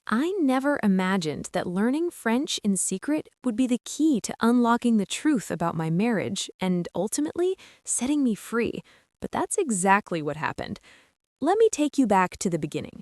I never imagined that learning French in secret would be the key to unlocking the truth about my marriage and ultimately setting me free. But that's exactly what happened. Let me take you back to the beginning.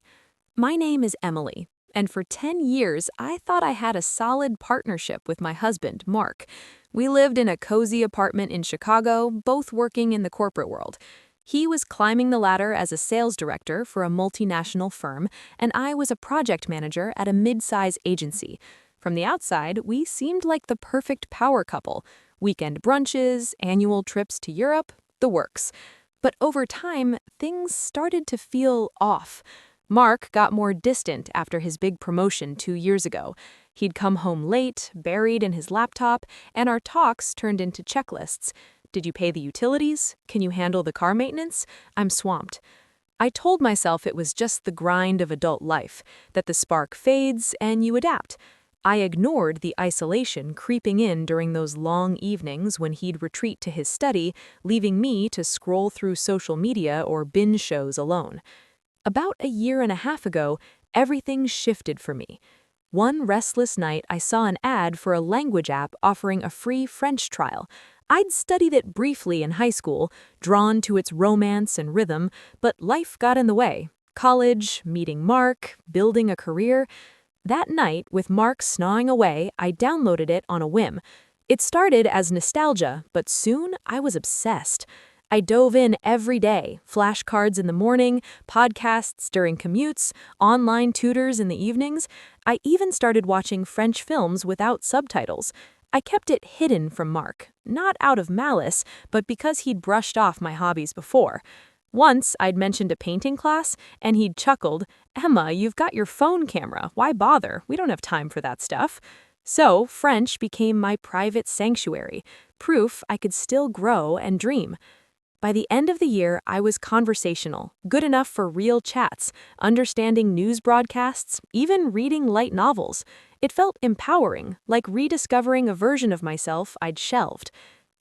My name is Emily, and for 10 years I thought I had a solid partnership with my husband, Mark. We lived in a cozy apartment in Chicago, both working in the corporate world. He was climbing the ladder as a sales director for a multinational firm, and I was a project manager at a mid-size agency. From the outside, we seemed like the perfect power couple. Weekend brunches, annual trips to Europe, the works. But over time, things started to feel off. Mark got more distant after his big promotion 2 years ago. He'd come home late, buried in his laptop, and our talks turned into checklists. Did you pay the utilities? Can you handle the car maintenance? I'm swamped. I told myself it was just the grind of adult life, that the spark fades and you adapt. I ignored the isolation creeping in during those long evenings when he'd retreat to his study, leaving me to scroll through social media or binge shows alone. About a year and a half ago, everything shifted for me. One restless night, I saw an ad for a language app offering a free French trial. I'd studied it briefly in high school, drawn to its romance and rhythm, but life got in the way. College, meeting Mark, building a career. That night, with Mark snawing away, I downloaded it on a whim. It started as nostalgia, but soon I was obsessed. I dove in every day, flashcards in the morning, podcasts during commutes, online tutors in the evenings. I even started watching French films without subtitles. I kept it hidden from Mark, not out of malice, but because he'd brushed off my hobbies before. Once, I'd mentioned a painting class, and he'd chuckled, "Emma, you've got your phone camera. Why bother? We don't have time for that stuff." So, French became my private sanctuary, proof I could still grow and dream. By the end of the year, I was conversational, good enough for real chats, understanding news broadcasts, even reading light novels. It felt empowering, like rediscovering a version of myself I'd shelved.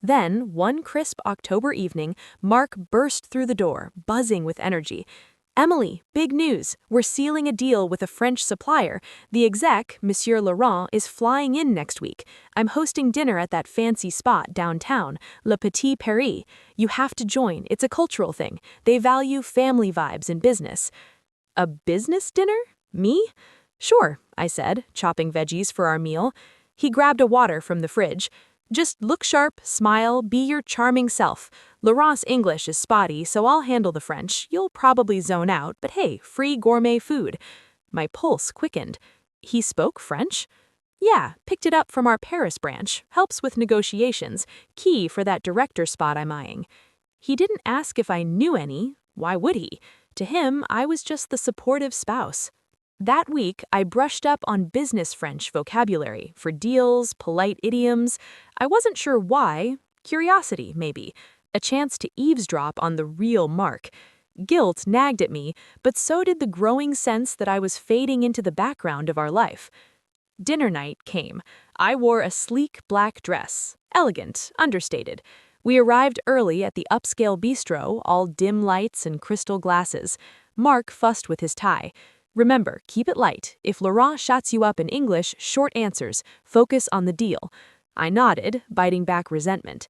Then, one crisp October evening, Mark burst through the door, buzzing with energy. "Emily, big news. We're sealing a deal with a French supplier. The exec, Monsieur Laurent, is flying in next week. I'm hosting dinner at that fancy spot downtown, Le Petit Paris. You have to join. It's a cultural thing. They value family vibes in business." "A business dinner? Me?" "Sure," I said, chopping veggies for our meal. He grabbed a water from the fridge. "Just look sharp, smile, be your charming self. Laurent's English is spotty, so I'll handle the French. You'll probably zone out, but hey, free gourmet food." My pulse quickened. He spoke French? "Yeah, picked it up from our Paris branch. Helps with negotiations. Key for that director spot I'm eyeing." He didn't ask if I knew any. Why would he? To him, I was just the supportive spouse. That week, I brushed up on business French vocabulary for deals, polite idioms. I wasn't sure why. Curiosity, maybe. A chance to eavesdrop on the real Mark. Guilt nagged at me, but so did the growing sense that I was fading into the background of our life. Dinner night came. I wore a sleek black dress. Elegant, understated. We arrived early at the upscale bistro, all dim lights and crystal glasses. Mark fussed with his tie. "Remember, keep it light. If Laurent shots you up in English, short answers. Focus on the deal." I nodded, biting back resentment.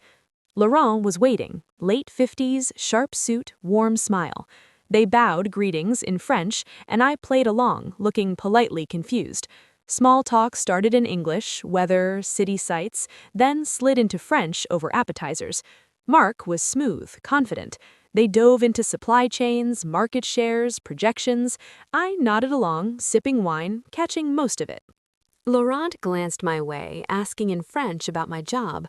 Laurent was waiting, late 50s, sharp suit, warm smile. They bowed greetings in French, and I played along, looking politely confused. Small talk started in English, weather, city sights, then slid into French over appetizers. Mark was smooth, confident. They dove into supply chains, market shares, projections. I nodded along, sipping wine, catching most of it. Laurent glanced my way, asking in French about my job.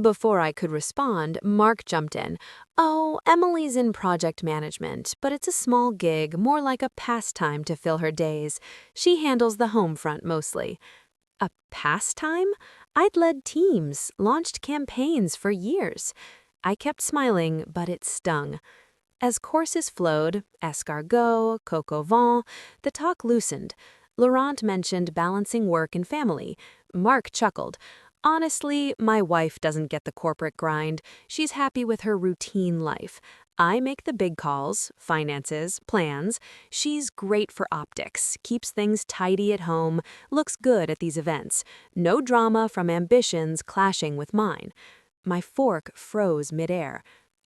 Before I could respond, Mark jumped in. "Oh, Emily's in project management, but it's a small gig, more like a pastime to fill her days. She handles the home front mostly." A pastime? I'd led teams, launched campaigns for years. I kept smiling, but it stung. As courses flowed, escargot, coq au vin, the talk loosened. Laurent mentioned balancing work and family. Mark chuckled. "Honestly, my wife doesn't get the corporate grind. She's happy with her routine life. I make the big calls, finances, plans. She's great for optics, keeps things tidy at home, looks good at these events. No drama from ambitions clashing with mine. My fork froze midair.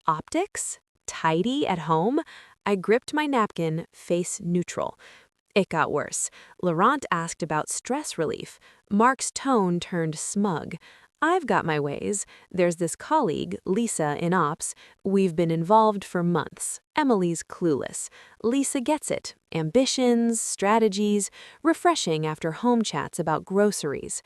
Optics? Tidy at home? I gripped my napkin, face neutral. It got worse. Laurent asked about stress relief. Mark's tone turned smug. I've got my ways. There's this colleague, Lisa, in ops. We've been involved for months. Emily's clueless. Lisa gets it. Ambitions, strategies, refreshing after home chats about groceries.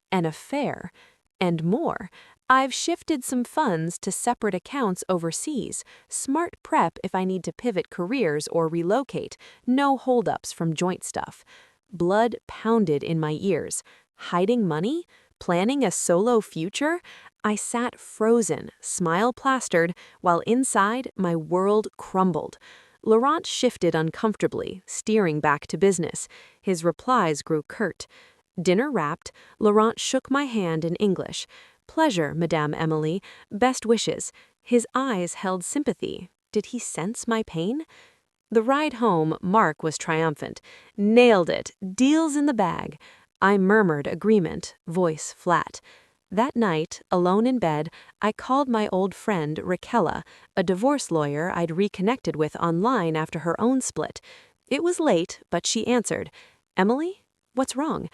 An affair. And more. I've shifted some funds to separate accounts overseas. Smart prep if I need to pivot careers or relocate. No holdups from joint stuff. Blood pounded in my ears. Hiding money? Planning a solo future? I sat frozen, smile plastered, while inside my world crumbled. Laurent shifted uncomfortably, steering back to business. His replies grew curt. Dinner wrapped, Laurent shook my hand in English. Pleasure, Madame Emily. Best wishes. His eyes held sympathy. Did he sense my pain? The ride home, Mark was triumphant. Nailed it. Deals in the bag. I murmured agreement, voice flat. That night, alone in bed, I called my old friend Raquella, a divorce lawyer I'd reconnected with online after her own split. It was late, but she answered. Emily? What's wrong?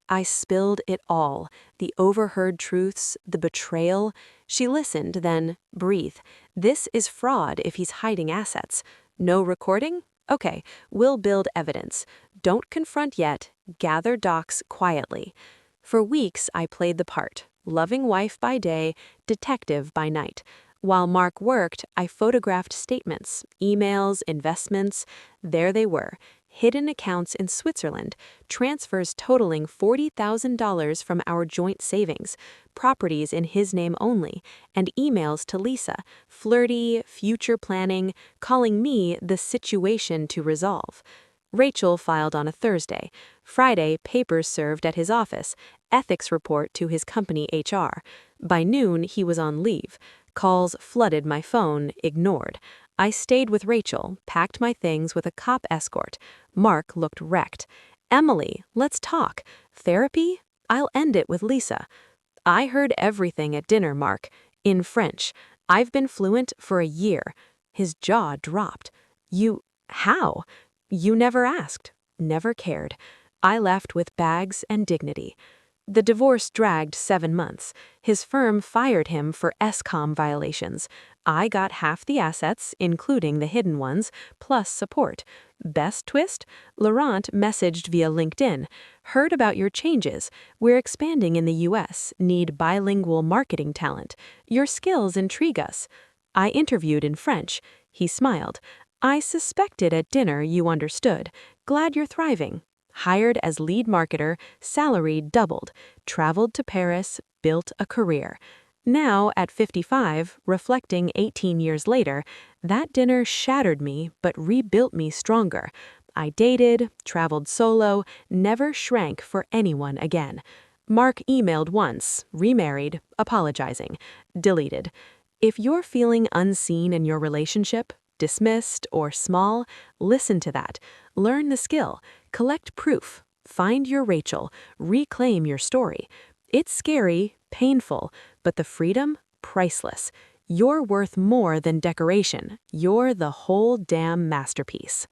I spilled it all, the overheard truths, the betrayal. She listened, then, breathe. This is fraud if he's hiding assets. No recording? Okay, we'll build evidence. Don't confront yet, gather docs quietly. For weeks I played the part, loving wife by day, detective by night. While Mark worked, I photographed statements, emails, investments. There they were. Hidden accounts in Switzerland, transfers totaling $40,000 from our joint savings, properties in his name only, and emails to Lisa, flirty, future planning, calling me the situation to resolve. Rachel filed on a Thursday. Friday, papers served at his office, ethics report to his company HR. By noon, he was on leave. Calls flooded my phone, ignored. I stayed with Rachel, packed my things with a cop escort. Mark looked wrecked. Emily, let's talk. Therapy? I'll end it with Lisa. I heard everything at dinner, Mark. In French. I've been fluent for a year. His jaw dropped. How? You never asked. Never cared. I left with bags and dignity. The divorce dragged 7 months. His firm fired him for ESCOM violations. I got half the assets, including the hidden ones, plus support. Best twist? Laurent messaged via LinkedIn. Heard about your changes. We're expanding in the US, need bilingual marketing talent. Your skills intrigue us. I interviewed in French. He smiled. I suspected at dinner you understood. Glad you're thriving. Hired as lead marketer, salary doubled, traveled to Paris, built a career. Now, at 55, reflecting 18 years later, that dinner shattered me but rebuilt me stronger. I dated, traveled solo, never shrank for anyone again. Mark emailed once, remarried, apologizing, deleted. If you're feeling unseen in your relationship, dismissed or small, listen to that. Learn the skill. Collect proof. Find your Rachel. Reclaim your story. It's scary, painful, but the freedom, priceless. You're worth more than decoration. You're the whole damn masterpiece.